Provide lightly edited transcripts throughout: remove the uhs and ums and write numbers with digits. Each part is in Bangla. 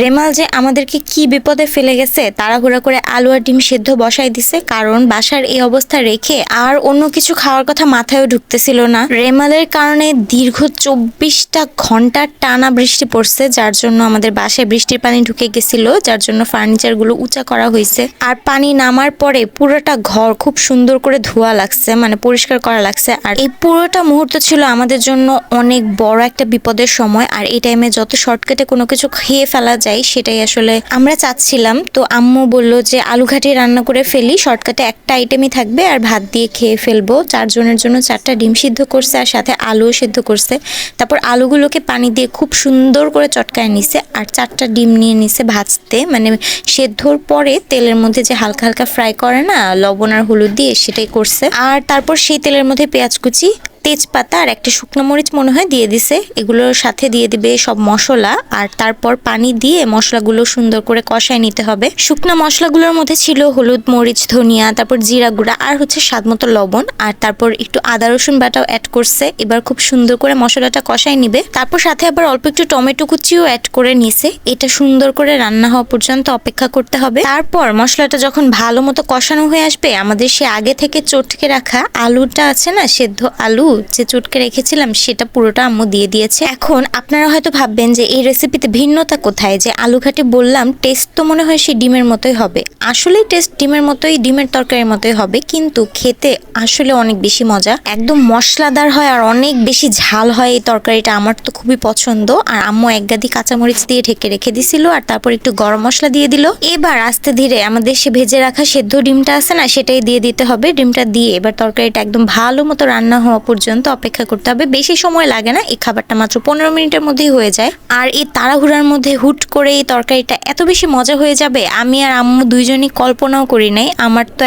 রেমাল যে আমাদেরকে কি বিপদে ফেলে গেছে, তাড়াহুড়া করে আলু আর ডিম সেদ্ধ বসাই দিছে, কারণ বাসার এই অবস্থা রেখে আর অন্য কিছু খাওয়ার কথা মাথায়ও ঢুকতেছিল না। রেমালের কারণে দীর্ঘ 24টা ঘন্টা টানা বৃষ্টি পড়ছে, যার জন্য আমাদের বাসায় বৃষ্টির পানি ঢুকে গেছিল, যার জন্য ফার্নিচার গুলো উঁচা করা হয়েছে। আর পানি নামার পরে পুরোটা ঘর খুব সুন্দর করে ধোয়া লাগছে, মানে পরিষ্কার করা লাগছে। আর এই পুরোটা মুহূর্ত ছিল আমাদের জন্য অনেক বড় একটা বিপদের সময়। আর এই টাইমে যত শর্টকাটে কোনো কিছু খেয়ে ফেলা যায় সেটাই আসলে আমরা চাচ্ছিলাম। তো আম্মু বললো যে আলু ঘাটি রান্না করে ফেলি, শর্টকাটে একটা আইটেমই থাকবে আর ভাত দিয়ে খেয়ে ফেলবো। 4 জনের জন্য 4টা ডিম সিদ্ধ করছে আর সাথে আলুও সিদ্ধ করছে। তারপর আলুগুলোকে পানি দিয়ে খুব সুন্দর করে চটকায় নিছে আর 4টা ডিম নিয়ে নিছে ভাজতে, মানে সেদ্ধর পরে তেলের মধ্যে যে হালকা হালকা ফ্রাই করে না লবণ আর হলুদ দিয়ে, সেটাই করছে। আর তারপর সেই তেলের মধ্যে পেঁয়াজ কুচি, তেজপাতা আর একটা শুকনো মরিচ মনে হয় দিয়ে দিছে। এগুলোর সাথে দিয়ে দিবে সব মশলা আর তারপর পানি দিয়ে মশলাগুলো সুন্দর করে কষায় নিতে হবে। শুকনো মশলাগুলোর মধ্যে ছিল হলুদ, মরিচ, ধনিয়া, তারপর জিরা গুঁড়া আর হচ্ছে স্বাদমতো লবণ। আর তারপর একটু আদা রসুন বাটাও অ্যাড করছে। এবার খুব সুন্দর করে মশলাটা কষায় নিবে। তারপর সাথে আবার অল্প একটু টমেটো কুচিও অ্যাড করে নিছে। এটা সুন্দর করে রান্না হওয়া পর্যন্ত অপেক্ষা করতে হবে। তারপর মশলাটা যখন ভালো মতো কষানো হয়ে আসবে, আমাদের সে আগে থেকে চটকে রাখা আলুটা আছে না, সেদ্ধ আলু যে চটকে রেখেছিলাম, সেটা পুরোটা আম্মু দিয়ে দিয়েছে। এখন আপনারা হয়তো ভাববেন যে এই রেসিপিতে ভিন্নতা কোথায়, যে আলু ঘাটি বললাম টেস্ট তো মনে হয় সেই ডিমের মতোই হবে। আসলে টেস্ট ডিমের মতোই, ডিমের তরকারির মতোই হবে, কিন্তু খেতে আসলে অনেক বেশি মজা, একদম মশলাদার হয় আর অনেক বেশি ঝাল হয় এই তরকারিটা। আমার তো খুবই পছন্দ। আর আম্মু এক গাদি কাঁচামরিচ দিয়ে ঢেকে রেখে দিছিল আর তারপর একটু গরম মশলা দিয়ে দিল। এবার আস্তে ধীরে আমাদের সে ভেজে রাখা সেদ্ধ ডিমটা আছে না, সেটাই দিয়ে দিতে হবে। ডিমটা দিয়ে এবার তরকারিটা একদম ভালো মতো রান্না হওয়া পর্যন্ত অপেক্ষা করতে হবে। বেশি সময় লাগে না, এই খাবারটা মাত্র 15 মিনিটের মধ্যেই হয়ে যায়। আর এই তাড়াহুড়ার মধ্যে হুট করে এই তরকারিটা এত বেশি মজা হয়ে যাবে, আমি আর আম্মু দুইজনই কল্পনাও করি নাই। আমার তো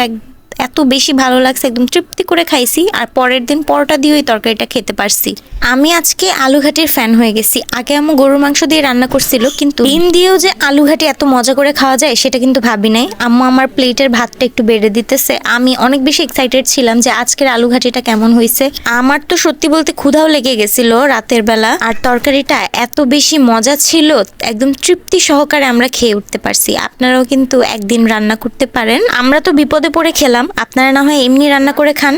এত বেশি ভালো লাগছে, একদম তৃপ্তি করে খাইছি। আর পরের দিন পরোটা দিয়ে ওই তরকারিটা খেতে পারছি। আমি আজকে আলু ঘাটির ফ্যান হয়ে গেছি। আগে আম্মু গরুর মাংস দিয়ে রান্না করছিল, কিন্তু ডিম দিয়েও যে আলু ঘাটি এত মজা করে খাওয়া যায় সেটা কিন্তু ভাবি নাই। আম্মু আমার প্লেটের ভাতটা একটু বেড়ে দিতেছে। আমি অনেক বেশি এক্সাইটেড ছিলাম যে আজকের আলু ঘাটিটা কেমন হয়েছে। আমার তো সত্যি বলতে ক্ষুধাও লেগে গেছিল রাতের বেলা। আর তরকারিটা এত বেশি মজা ছিল, একদম তৃপ্তি সহকারে আমরা খেয়ে উঠতে পারছি। আপনারাও কিন্তু একদিন রান্না করতে পারেন। আমরা তো বিপদে পড়ে খেলাম, আপনারা না হয় এমনি রান্না করে খান।